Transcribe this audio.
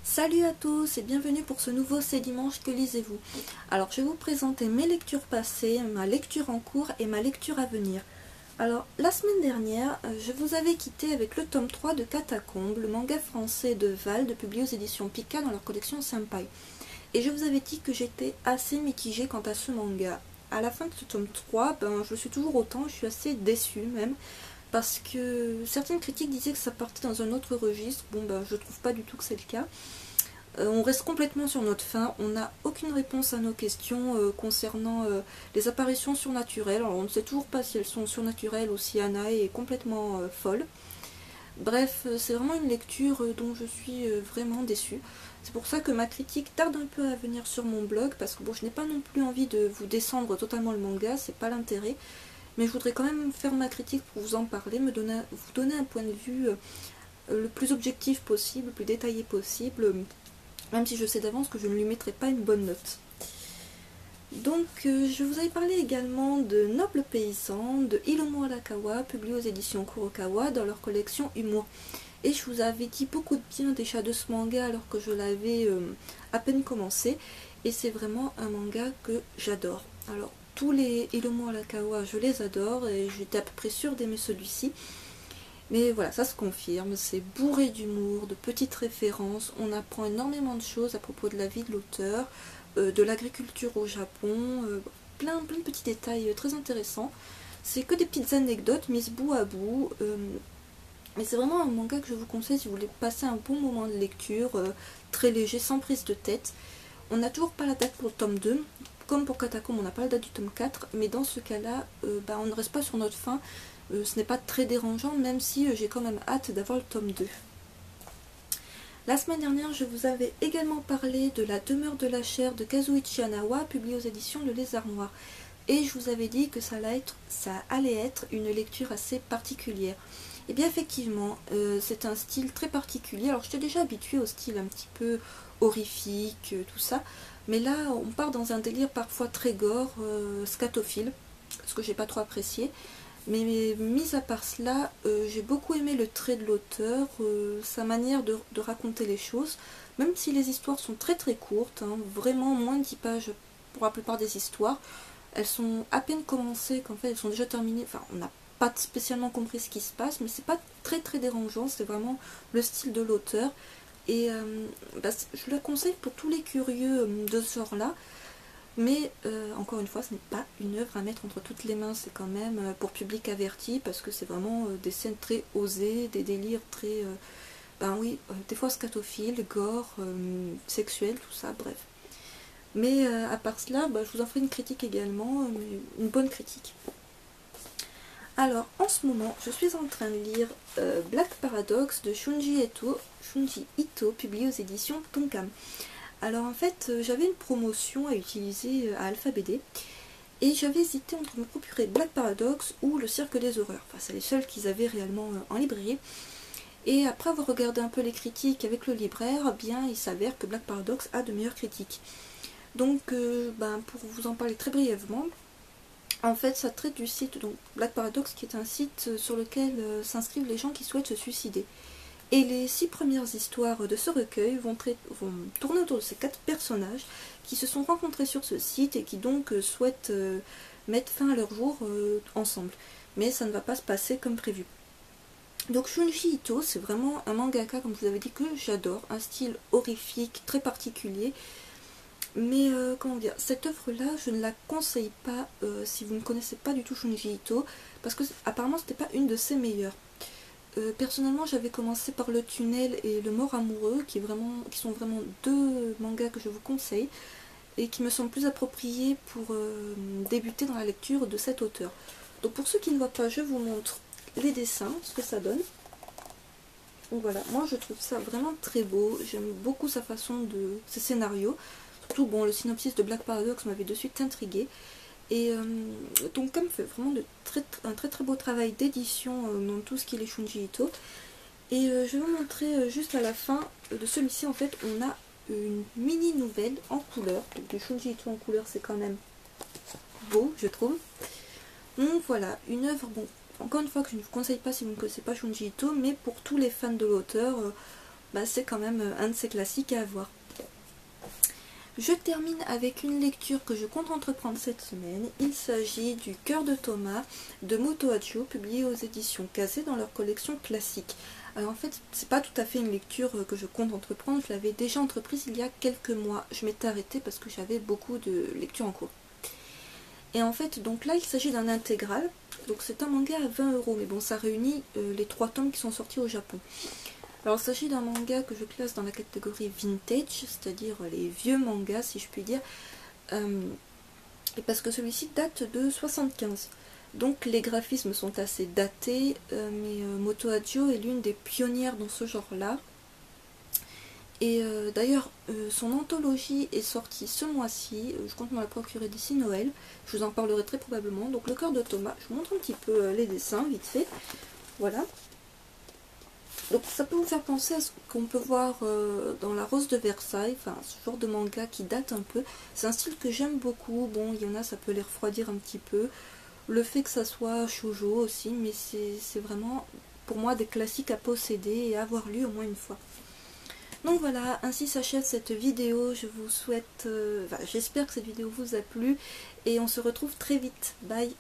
Salut à tous et bienvenue pour ce nouveau C'est dimanche, que lisez-vous? Alors je vais vous présenter mes lectures passées, ma lecture en cours et ma lecture à venir. Alors la semaine dernière, je vous avais quitté avec le tome 3 de Catacombes, le manga français de Vald, publié aux éditions Pika dans leur collection Senpai. Et je vous avais dit que j'étais assez mitigée quant à ce manga. À la fin de ce tome 3, je suis toujours autant, je suis assez déçue même, parce que certaines critiques disaient que ça partait dans un autre registre. Je trouve pas du tout que c'est le cas. On reste complètement sur notre faim, on n'a aucune réponse à nos questions concernant les apparitions surnaturelles. Alors on ne sait toujours pas si elles sont surnaturelles ou si Anae est complètement folle. Bref, c'est vraiment une lecture dont je suis vraiment déçue. C'est pour ça que ma critique tarde un peu à venir sur mon blog, parce que bon, je n'ai pas non plus envie de vous descendre totalement le manga, c'est pas l'intérêt. Mais je voudrais quand même faire ma critique pour vous en parler, vous donner un point de vue le plus objectif possible, le plus détaillé possible, même si je sais d'avance que je ne lui mettrai pas une bonne note. Donc je vous avais parlé également de Noble Paysan, de Hiromu Arakawa, publié aux éditions Kurokawa dans leur collection Humour. Et je vous avais dit beaucoup de bien déjà de ce manga alors que je l'avais à peine commencé. Et c'est vraiment un manga que j'adore. Alors tous les Hiromu Arakawa, je les adore et j'étais à peu près sûre d'aimer celui-ci. Mais voilà, ça se confirme, c'est bourré d'humour, de petites références, on apprend énormément de choses à propos de la vie de l'auteur, de l'agriculture au Japon, plein de petits détails très intéressants. C'est que des petites anecdotes mises bout à bout, mais c'est vraiment un manga que je vous conseille si vous voulez passer un bon moment de lecture, très léger, sans prise de tête. On n'a toujours pas la date pour le tome 2, comme pour Catacomb on n'a pas la date du tome 4, mais dans ce cas-là, on ne reste pas sur notre faim. Ce n'est pas très dérangeant, même si j'ai quand même hâte d'avoir le tome 2. La semaine dernière, je vous avais également parlé de La demeure de la chair de Kazuichi Hanawa, publié aux éditions Le Lézard Noir. Et je vous avais dit que ça allait être une lecture assez particulière. Et bien effectivement, c'est un style très particulier. Alors j'étais déjà habituée au style un petit peu horrifique, tout ça. Mais là, on part dans un délire parfois très gore, scatophile, ce que j'ai pas trop apprécié. Mais mis à part cela, j'ai beaucoup aimé le trait de l'auteur, sa manière de raconter les choses, même si les histoires sont très très courtes, hein, vraiment moins de 10 pages pour la plupart des histoires. Elles sont à peine commencées qu'en fait elles sont déjà terminées, enfin on n'a pas spécialement compris ce qui se passe, mais c'est pas très très dérangeant, c'est vraiment le style de l'auteur. Et je la conseille pour tous les curieux de ce genre-là. Mais encore une fois, ce n'est pas une œuvre à mettre entre toutes les mains, c'est quand même pour public averti, parce que c'est vraiment des scènes très osées, des délires très, des fois scatophiles, gore, sexuels, tout ça, bref. Mais à part cela, je vous en ferai une critique également, une bonne critique. Alors, en ce moment, je suis en train de lire Black Paradox de Shunji Ito, publié aux éditions Tonkam. Alors en fait, j'avais une promotion à utiliser à Alpha BD et j'avais hésité entre me procurer Black Paradox ou le Cirque des Horreurs. Enfin, c'est les seuls qu'ils avaient réellement en librairie. Et après avoir regardé un peu les critiques avec le libraire, il s'avère que Black Paradox a de meilleures critiques. Donc, pour vous en parler très brièvement, en fait, ça traite du site donc Black Paradox, qui est un site sur lequel s'inscrivent les gens qui souhaitent se suicider. Et les 6 premières histoires de ce recueil vont tourner autour de ces 4 personnages qui se sont rencontrés sur ce site et qui donc souhaitent mettre fin à leur jour ensemble. Mais ça ne va pas se passer comme prévu. Donc Shunji Ito, c'est vraiment un mangaka, comme je vous avais dit, que j'adore. Un style horrifique, très particulier. Mais comment dire, cette œuvre-là, je ne la conseille pas si vous ne connaissez pas du tout Shunji Ito, parce que apparemment c'était pas une de ses meilleures. Personnellement, j'avais commencé par Le Tunnel et Le Mort Amoureux, qui sont vraiment 2 mangas que je vous conseille, et qui me semblent plus appropriés pour débuter dans la lecture de cet auteur. Donc pour ceux qui ne voient pas, je vous montre les dessins, ce que ça donne. Donc voilà, moi je trouve ça vraiment très beau, j'aime beaucoup sa façon de... ses scénarios. Surtout, le synopsis de Black Paradox m'avait de suite intriguée. Et donc comme fait vraiment un très très beau travail d'édition dans tout ce qui est les Shunji Ito. Et je vais vous montrer juste à la fin de celui-ci, en fait on a une mini nouvelle en couleur. Donc les Shunji Ito en couleur, c'est quand même beau, je trouve. Donc voilà, une œuvre, encore une fois, que je ne vous conseille pas si vous ne connaissez pas Shunji Ito, mais pour tous les fans de l'auteur, bah, c'est quand même un de ces classiques à avoir. Je termine avec une lecture que je compte entreprendre cette semaine. Il s'agit du Cœur de Thomas de Moto Hachio, publié aux éditions Kazé dans leur collection classique. Alors en fait, c'est pas tout à fait une lecture que je compte entreprendre, je l'avais déjà entreprise il y a quelques mois. Je m'étais arrêtée parce que j'avais beaucoup de lectures en cours. Et en fait, donc là, il s'agit d'un intégral. Donc c'est un manga à 20 €, mais bon, ça réunit les 3 tomes qui sont sortis au Japon. Alors il s'agit d'un manga que je classe dans la catégorie vintage, c'est-à-dire les vieux mangas si je puis dire, et parce que celui-ci date de 75. Donc les graphismes sont assez datés, mais Moto Hachio est l'une des pionnières dans ce genre-là. Et d'ailleurs, son anthologie est sortie ce mois-ci, je compte me la procurer d'ici Noël, je vous en parlerai très probablement. Donc le Cœur de Thomas, je vous montre un petit peu les dessins, vite fait, voilà. Donc ça peut vous faire penser à ce qu'on peut voir dans La Rose de Versailles, enfin ce genre de manga qui date un peu. C'est un style que j'aime beaucoup, bon il y en a ça peut les refroidir un petit peu. Le fait que ça soit shoujo aussi, mais c'est vraiment pour moi des classiques à posséder et à avoir lu au moins une fois. Donc voilà, ainsi s'achève cette vidéo, je vous souhaite, j'espère que cette vidéo vous a plu et on se retrouve très vite, bye.